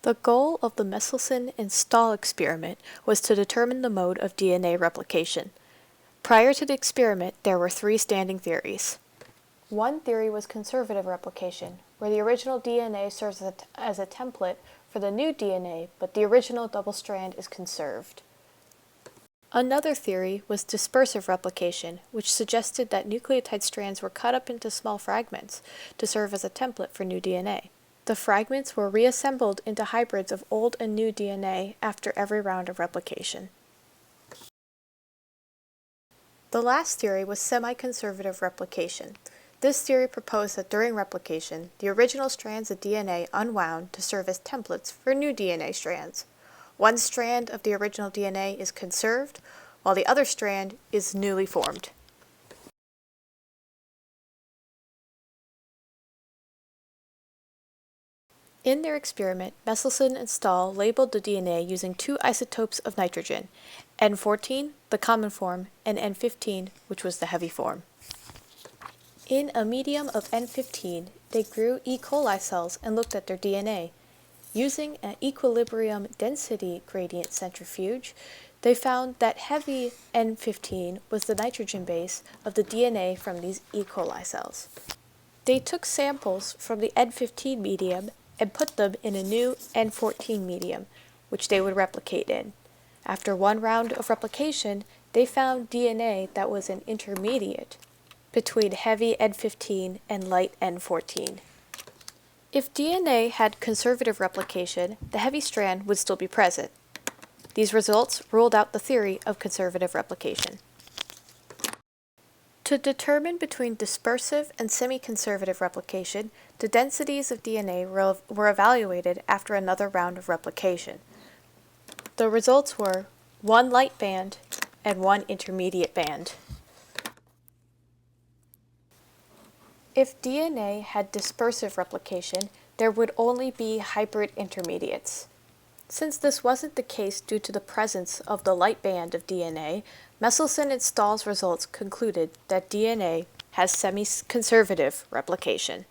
The goal of the Meselson and Stahl experiment was to determine the mode of DNA replication. Prior to the experiment, there were three standing theories. One theory was conservative replication, where the original DNA serves as a template for the new DNA, but the original double strand is conserved. Another theory was dispersive replication, which suggested that nucleotide strands were cut up into small fragments to serve as a template for new DNA. The fragments were reassembled into hybrids of old and new DNA after every round of replication. The last theory was semi-conservative replication. This theory proposed that during replication, the original strands of DNA unwound to serve as templates for new DNA strands. One strand of the original DNA is conserved, while the other strand is newly formed. In their experiment, Meselson and Stahl labeled the DNA using two isotopes of nitrogen, N14, the common form, and N15, which was the heavy form. In a medium of N15, they grew E. coli cells and looked at their DNA. Using an equilibrium density gradient centrifuge, they found that heavy N15 was the nitrogen base of the DNA from these E. coli cells. They took samples from the N15 medium and put them in a new N14 medium, which they would replicate in. After one round of replication, they found DNA that was an intermediate between heavy N15 and light N14. If DNA had conservative replication, the heavy strand would still be present. These results ruled out the theory of conservative replication. To determine between dispersive and semi-conservative replication, the densities of DNA were evaluated after another round of replication. The results were one light band and one intermediate band. If DNA had dispersive replication, there would only be hybrid intermediates. Since this wasn't the case due to the presence of the light band of DNA, Meselson and Stahl's results concluded that DNA has semi-conservative replication.